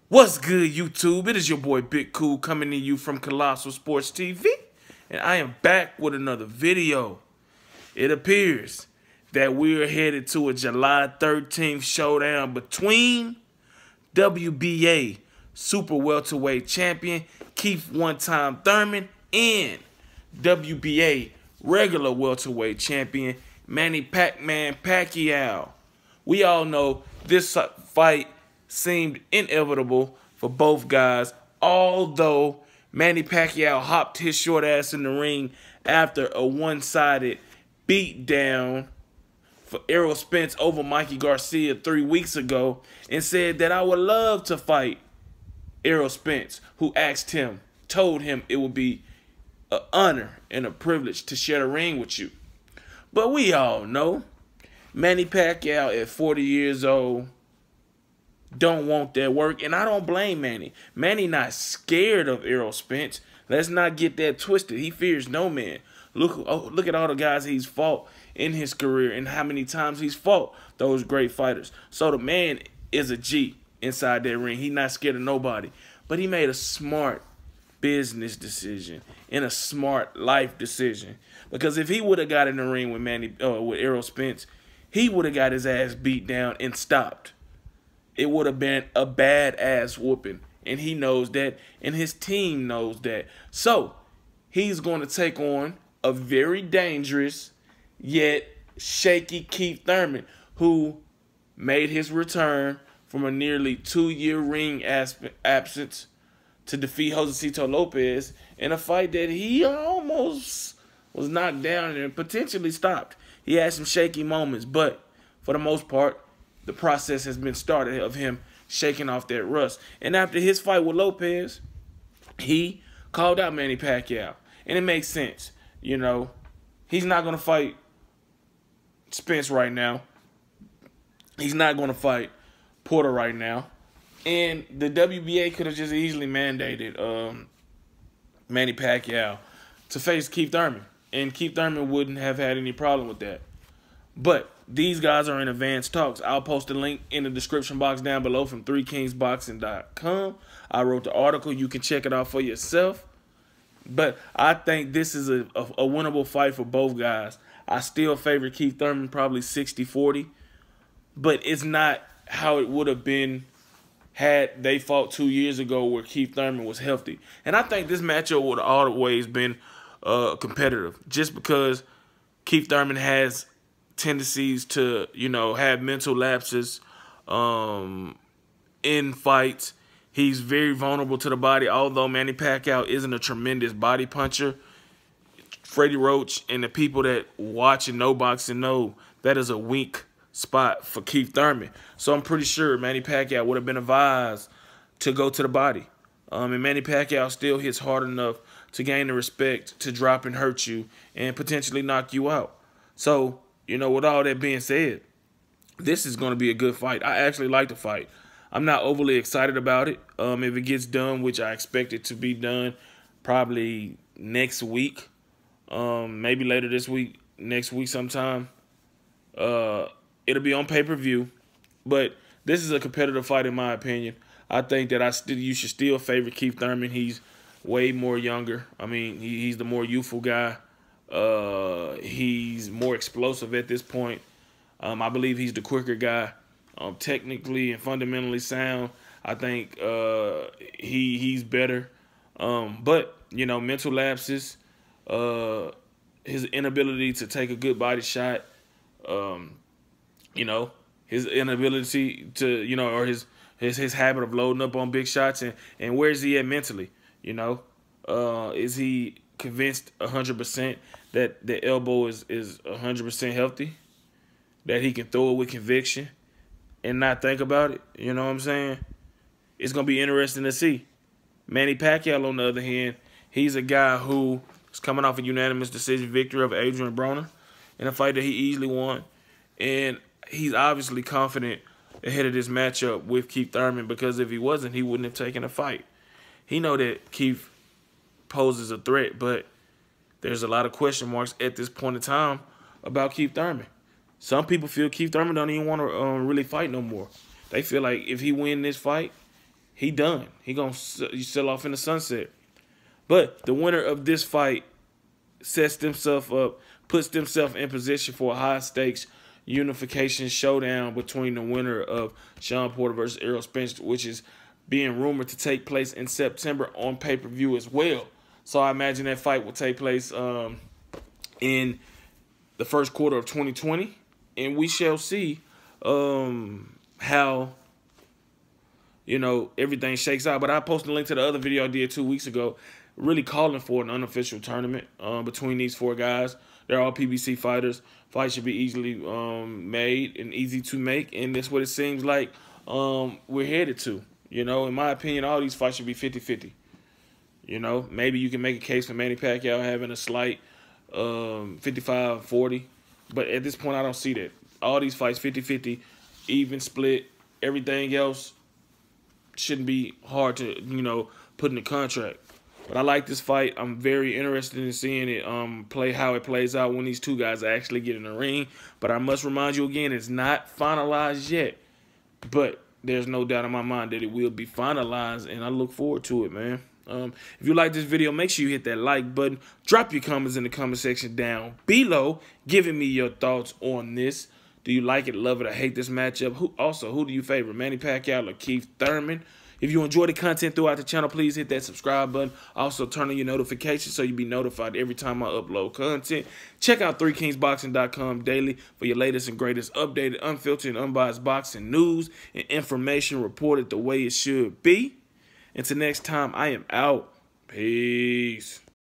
What's good, YouTube? It is your boy Big Cool coming to you from Colossal Sports TV, and I am back with another video. It appears that we are headed to a July 13th showdown between WBA Super Welterweight Champion Keith one-time Thurman and WBA Regular Welterweight Champion Manny Pac-Man Pacquiao. We all know this fight seemed inevitable for both guys, although Manny Pacquiao hopped his short ass in the ring after a one-sided beatdown for Errol Spence over Mikey Garcia 3 weeks ago and said that I would love to fight Errol Spence, who told him it would be an honor and a privilege to share the ring with you. But we all know Manny Pacquiao at 40 years old don't want that work, and I don't blame Manny. Manny not scared of Errol Spence. Let's not get that twisted. He fears no man. Look at all the guys he's fought in his career and how many times he's fought those great fighters. So the man is a G inside that ring. He's not scared of nobody. But he made a smart business decision and a smart life decision. Because if he would have got in the ring with with Errol Spence, he would have got his ass beat down and stopped. It would have been a badass whooping. And he knows that. And his team knows that. So, he's going to take on a very dangerous yet shaky Keith Thurman, who made his return from a nearly 2-year ring absence to defeat Josecito Lopez in a fight that he almost was knocked down and potentially stopped. He had some shaky moments, but for the most part, the process has been started of him shaking off that rust. And after his fight with Lopez, he called out Manny Pacquiao. And it makes sense. You know, he's not going to fight Spence right now. He's not going to fight Porter right now. And the WBA could have just easily mandated Manny Pacquiao to face Keith Thurman. And Keith Thurman wouldn't have had any problem with that. But these guys are in advanced talks. I'll post a link in the description box down below from 3kingsboxing.com. I wrote the article. You can check it out for yourself. But I think this is a winnable fight for both guys. I still favor Keith Thurman probably 60-40. But it's not how it would have been had they fought 2 years ago where Keith Thurman was healthy. And I think this matchup would have always been competitive. Just because Keith Thurman has tendencies to, have mental lapses in fights. He's very vulnerable to the body, although Manny Pacquiao isn't a tremendous body puncher. Freddie Roach and the people that watch and know boxing know that is a weak spot for Keith Thurman. So I'm pretty sure Manny Pacquiao would have been advised to go to the body. And Manny Pacquiao still hits hard enough to gain the respect to drop and hurt you and potentially knock you out. So, with all that being said, this is going to be a good fight. I actually like the fight. I'm not overly excited about it. If it gets done, which I expect it to be done probably next week, maybe later this week, next week sometime, it'll be on pay-per-view. But this is a competitive fight in my opinion. I think that you should still favor Keith Thurman. He's way more younger. I mean, he's the more youthful guy. He's more explosive at this point. I believe he's the quicker guy. Technically and fundamentally sound. I think he's better. But mental lapses, his inability to take a good body shot, his inability to, or his habit of loading up on big shots, and where is he at mentally? Is he convinced 100% that the elbow is 100% healthy, that he can throw it with conviction and not think about it? You know what I'm saying? It's going to be interesting to see. Manny Pacquiao, on the other hand, he's a guy who is coming off a unanimous decision victory over Adrian Broner in a fight that he easily won. And he's obviously confident ahead of this matchup with Keith Thurman, because if he wasn't, he wouldn't have taken a fight. He know that Keith poses a threat, but there's a lot of question marks at this point in time about Keith Thurman. Some people feel Keith Thurman don't even want to really fight no more. They feel like if he win this fight, he done. He gonna sell off in the sunset. But the winner of this fight sets themselves up, puts themselves in position for a high-stakes unification showdown between the winner of Sean Porter versus Errol Spence, which is being rumored to take place in September on pay-per-view as well. So I imagine that fight will take place in the first quarter of 2020, and we shall see how everything shakes out. But I posted a link to the other video I did 2 weeks ago, really calling for an unofficial tournament between these four guys. They're all PBC fighters. Fights should be easily made and easy to make, and that's what it seems like we're headed to. In my opinion, all these fights should be 50-50. Maybe you can make a case for Manny Pacquiao having a slight 55-40, but at this point, I don't see that. All these fights 50-50, even split. Everything else shouldn't be hard to put in the contract. But I like this fight. I'm very interested in seeing it how it plays out when these two guys actually get in the ring. But I must remind you again, it's not finalized yet. But there's no doubt in my mind that it will be finalized, and I look forward to it, man. If you like this video, make sure you hit that like button. Drop your comments in the comment section down below, giving me your thoughts on this. Do you like it, love it, or hate this matchup? Who do you favor, Manny Pacquiao or Keith Thurman? If you enjoy the content throughout the channel, please hit that subscribe button. Also, turn on your notifications so you'll be notified every time I upload content. Check out 3kingsboxing.com daily for your latest and greatest updated, unfiltered, and unbiased boxing news and information reported the way it should be. Until next time, I am out. Peace.